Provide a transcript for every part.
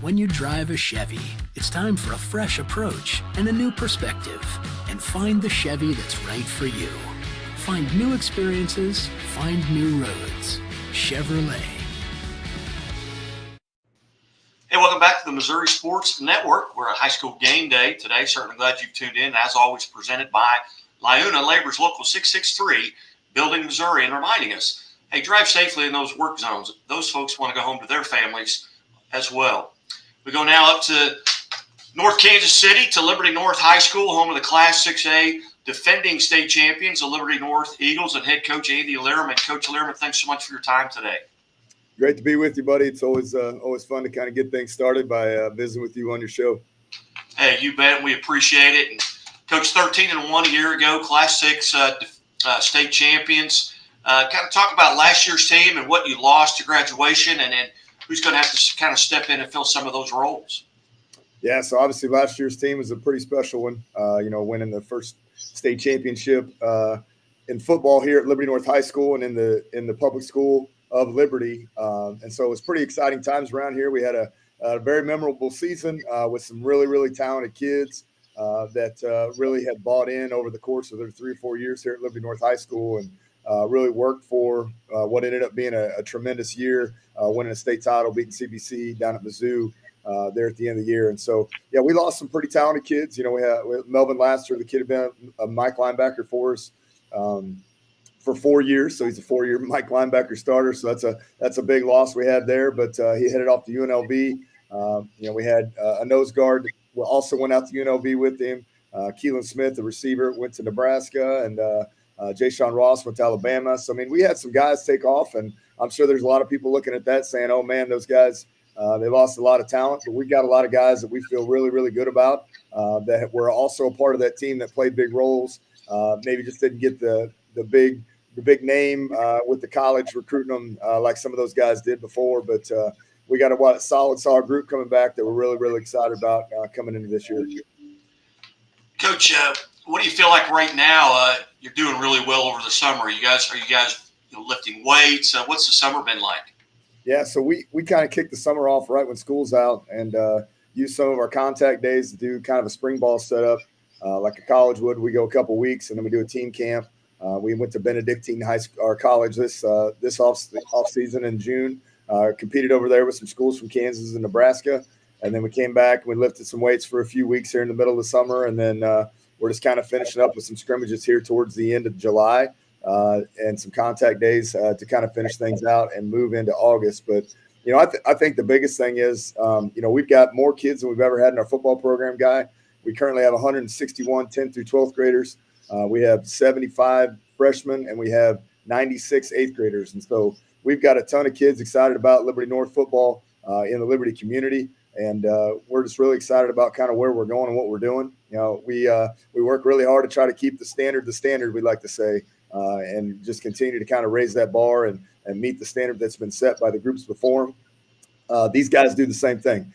When you drive a Chevy, it's time for a fresh approach and a new perspective. And find the Chevy that's right for you. Find new experiences, find new roads. Chevrolet. Hey, welcome back to the Missouri Sports Network. We're at high school game day today. Certainly glad you've tuned in. As always, presented by Liuna Labor's Local 663, Building Missouri, and reminding us, hey, drive safely in those work zones. Those folks want to go home to their families as well. We go now up to North Kansas City to Liberty North High School, home of the Class 6A defending state champions, the Liberty North Eagles, and head coach Andy Lierman. Coach Lierman, thanks so much for your time today. Great to be with you, buddy. It's always fun to kind of get things started by visiting with you on your show. Hey, you bet. We appreciate it. And Coach, 13-1 a year ago, Class 6 state champions. Kind of talk about last year's team and what you lost to graduation, and then who's going to have to kind of step in and fill some of those roles. Yeah, so obviously last year's team was a pretty special one, winning the first state championship in football here at Liberty North High School and in the public school of Liberty. And so it was pretty exciting times around here. We had a very memorable season with some really, really talented kids that really had bought in over the course of their 3 or 4 years here at Liberty North High School and really worked for what ended up being a tremendous year, winning a state title, beating CBC down at Mizzou there at the end of the year. And so, yeah, we lost some pretty talented kids. We had Melvin Laster, the kid had been a Mike linebacker for us for 4 years. So he's a 4-year Mike linebacker starter. So that's a big loss we had there. But he headed off to UNLV. We had a nose guard that also went out to UNLV with him. Keelan Smith, the receiver, went to Nebraska, and Jay-Sean Ross went to Alabama. So, I mean, we had some guys take off, and I'm sure there's a lot of people looking at that saying, oh, man, those guys, they lost a lot of talent. But we got a lot of guys that we feel really, really good about that were also a part of that team that played big roles. Maybe just didn't get the big name with the college recruiting them like some of those guys did before. But we got a solid group coming back that we're really, really excited about coming into this year. Coach, what do you feel like right now? You're doing really well over the summer. Are you guys lifting weights? What's the summer been like? Yeah, so we kind of kicked the summer off right when school's out and used some of our contact days to do kind of a spring ball setup like a college would. We go a couple weeks and then we do a team camp. We went to Benedictine High School, our college this off season in June. Competed over there with some schools from Kansas and Nebraska, and then we came back. We lifted some weights for a few weeks here in the middle of the summer, and then we're just kind of finishing up with some scrimmages here towards the end of July and some contact days to kind of finish things out and move into August. But I think the biggest thing is we've got more kids than we've ever had in our football program. We currently have 161 10th through 12th graders. We have 75 freshmen, and we have 96 8th graders. And so we've got a ton of kids excited about Liberty North football in the Liberty community. And we're just really excited about kind of where we're going and what we're doing. We work really hard to try to keep the standard, we like to say, and just continue to kind of raise that bar and meet the standard that's been set by the groups before them. These guys do the same thing.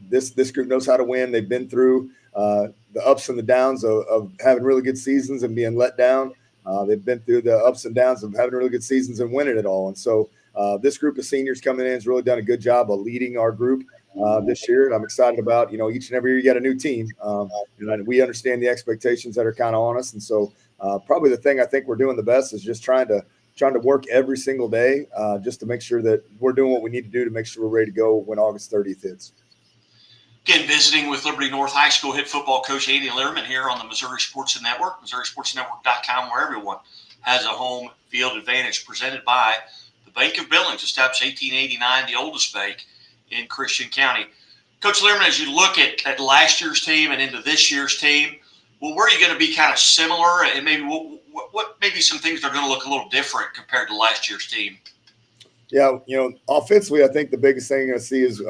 This group knows how to win. They've been through the ups and the downs of having really good seasons and being let down. They've been through the ups and downs of having really good seasons and winning it all. And so this group of seniors coming in has really done a good job of leading our group this year. And I'm excited about, each and every year you got a new team. And we understand the expectations that are kind of on us. And so probably the thing I think we're doing the best is just trying to work every single day just to make sure that we're doing what we need to do to make sure we're ready to go when August 30th hits. Again, visiting with Liberty North High School head football coach Andy Lierman here on the Missouri Sports Network, MissouriSportsNetwork.com, where everyone has a home field advantage, presented by the Bank of Billings, established 1889, the oldest bank in Christian County. Coach Lierman, as you look at last year's team and into this year's team, well, where are you going to be kind of similar, and maybe what maybe some things that are going to look a little different compared to last year's team? Yeah, offensively, I think the biggest thing you're going to see is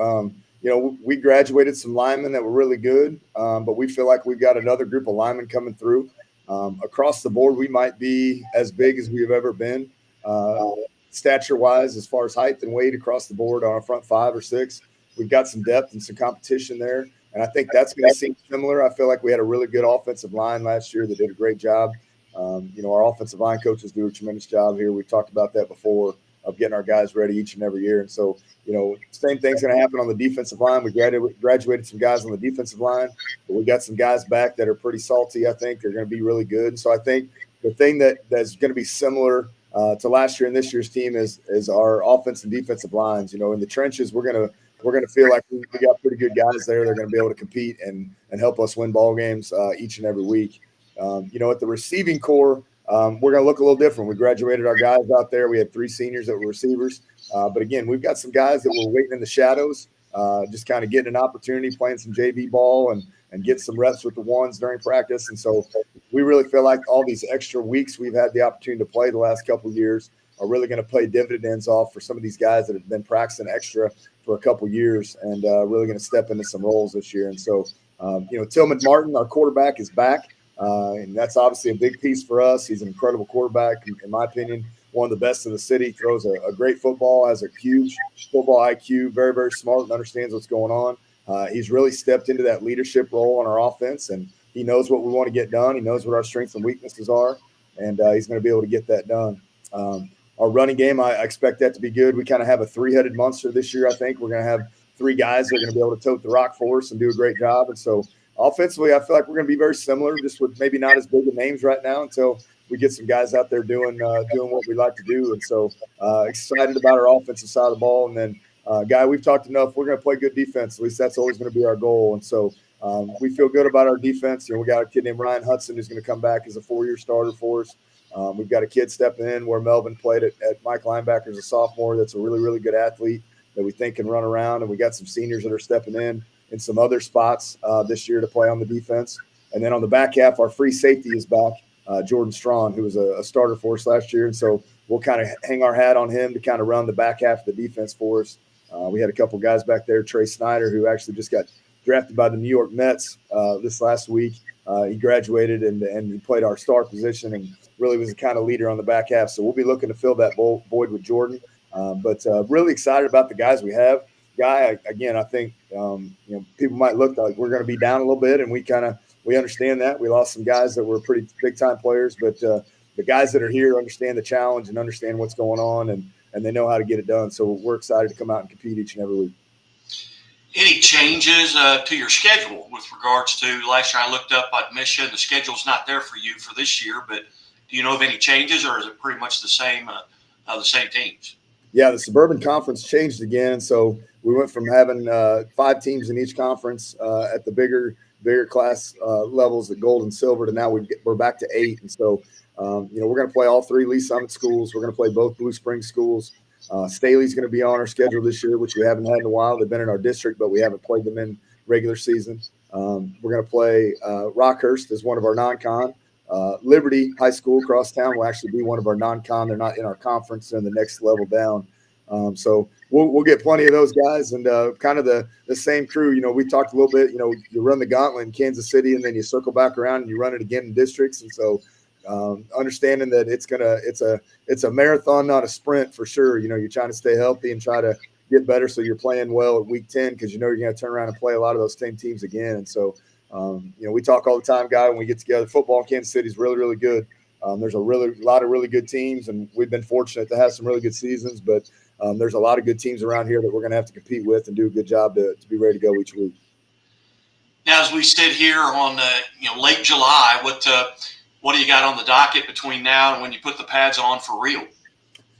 we graduated some linemen that were really good, but we feel like we've got another group of linemen coming through. Across the board, we might be as big as we've ever been, stature-wise, as far as height and weight across the board on our front 5 or 6. We've got some depth and some competition there, and I think that's going to seem similar. I feel like we had a really good offensive line last year that did a great job. Our offensive line coaches do a tremendous job here. We've talked about that before. of getting our guys ready each and every year. And so, same thing's going to happen on the defensive line. We graduated some guys on the defensive line, but we got some guys back that are pretty salty. I think they're going to be really good. And so I think the thing that's going to be similar to last year and this year's team is our offense and defensive lines. In the trenches, we're going to feel like we got pretty good guys there. They're going to be able to compete and help us win ball games each and every week. At the receiving core, we're going to look a little different. We graduated our guys out there. We had 3 seniors that were receivers. But again, we've got some guys that were waiting in the shadows, just kind of getting an opportunity, playing some JV ball and getting some reps with the ones during practice. And so we really feel like all these extra weeks we've had the opportunity to play the last couple of years are really going to play dividends off for some of these guys that have been practicing extra for a couple of years and really going to step into some roles this year. And so, Tillman Martin, our quarterback, is back. And that's obviously a big piece for us. He's an incredible quarterback, in my opinion, one of the best in the city, throws a great football, has a huge football IQ, very, very smart and understands what's going on. He's really stepped into that leadership role on our offense, and he knows what we want to get done. He knows what our strengths and weaknesses are, and he's going to be able to get that done. Our running game, I expect that to be good. We kind of have a 3-headed monster this year, I think. We're going to have 3 guys that are going to be able to tote the rock for us and do a great job. And so offensively, I feel like we're going to be very similar, just with maybe not as big of names right now until we get some guys out there doing what we like to do. And so excited about our offensive side of the ball. And then, Guy, we've talked enough. We're going to play good defense. At least that's always going to be our goal. And so we feel good about our defense. We got a kid named Ryan Hudson who's going to come back as a 4-year starter for us. We've got a kid stepping in where Melvin played at Mike linebacker as a sophomore. That's a really, really good athlete that we think can run around. And we got some seniors that are stepping in some other spots this year to play on the defense. And then on the back half, our free safety is back, Jordan Strawn, who was a starter for us last year. And so we'll kind of hang our hat on him to kind of run the back half of the defense for us. We had a couple guys back there, Trey Snyder, who actually just got drafted by the New York Mets this last week. He graduated and he played our star position and really was the kind of leader on the back half. So we'll be looking to fill that void with Jordan. But really excited about the guys we have. Guy, again, I think people might look like we're going to be down a little bit, and we understand that. We lost some guys that were pretty big time players, but the guys that are here understand the challenge and understand what's going on, and they know how to get it done. So we're excited to come out and compete each and every week. Any changes to your schedule with regards to last year? I looked up at Mission. The schedule's not there for you for this year, but do you know of any changes, or is it pretty much the same teams? Yeah, the Suburban Conference changed again, so we went from having 5 teams in each conference at the bigger class levels, the gold and silver, to now we're back to 8. And so, we're going to play all 3 Lee Summit schools. We're going to play both Blue Springs schools. Staley's going to be on our schedule this year, which we haven't had in a while. They've been in our district, but we haven't played them in regular season. We're going to play Rockhurst as one of our non-con. Liberty High School across town will actually be one of our non-con. They're not in our conference. They're in the next level down. So we'll get plenty of those guys and kind of the same crew. We talked a little bit, you run the gauntlet in Kansas City and then you circle back around and you run it again in districts. And so understanding that it's a marathon, not a sprint for sure. You're trying to stay healthy and try to get better so you're playing well at week 10 because you're going to turn around and play a lot of those same teams again. And so, we talk all the time, Guy, when we get together. Football in Kansas City is really, really good. There's a lot of really good teams, and we've been fortunate to have some really good seasons, but there's a lot of good teams around here that we're going to have to compete with and do a good job to be ready to go each week. Now, as we sit here on late July, what do you got on the docket between now and when you put the pads on for real?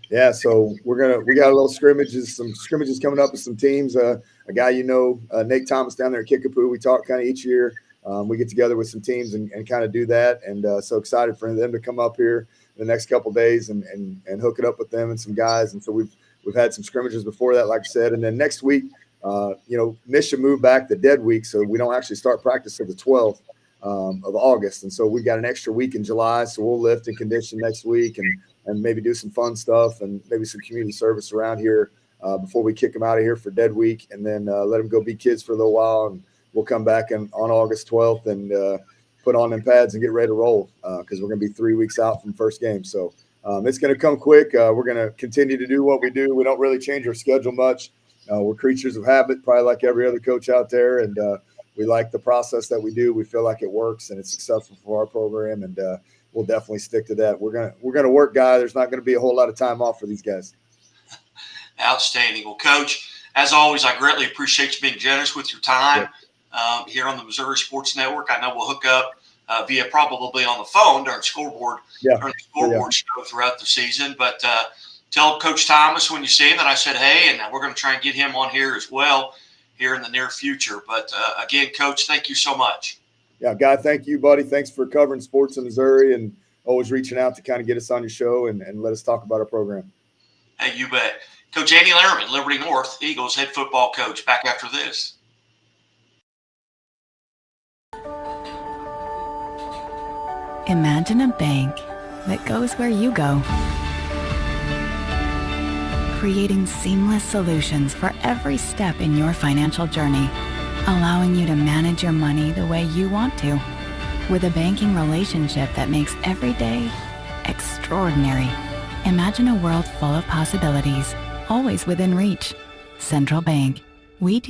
Yeah, so we got a little some scrimmages coming up with some teams. A guy Nate Thomas down there at Kickapoo. We talk kind of each year. We get together with some teams and kind of do that, and so excited for them to come up here in the next couple of days and hook it up with them and some guys. And so we've had some scrimmages before that, like I said, and then next week, Mission moved back the dead week, so we don't actually start practice till the 12th of August, and so we got an extra week in July. So we'll lift and condition next week and maybe do some fun stuff and maybe some community service around here before we kick them out of here for dead week, and then let them go be kids for a little while. And we'll come back on August 12th and put on them pads and get ready to roll because we're going to be 3 weeks out from first game. So it's going to come quick. We're going to continue to do what we do. We don't really change our schedule much. We're creatures of habit, probably like every other coach out there, and we like the process that we do. We feel like it works and it's successful for our program, and we'll definitely stick to that. We're gonna work, Guy. There's not going to be a whole lot of time off for these guys. Outstanding. Well, Coach, as always, I greatly appreciate you being generous with your time here on the Missouri Sports Network. I know we'll hook up via probably on the phone during the scoreboard show throughout the season. But tell Coach Thomas when you see him that I said, hey, and we're going to try and get him on here as well here in the near future. But again, Coach, thank you so much. Yeah, Guy, thank you, buddy. Thanks for covering sports in Missouri and always reaching out to kind of get us on your show and let us talk about our program. Hey, you bet. Coach Andy Lierman, Liberty North Eagles head football coach, back after this. Imagine a bank that goes where you go, creating seamless solutions for every step in your financial journey, allowing you to manage your money the way you want to, with a banking relationship that makes every day extraordinary. Imagine a world full of possibilities, always within reach. Central Bank. We do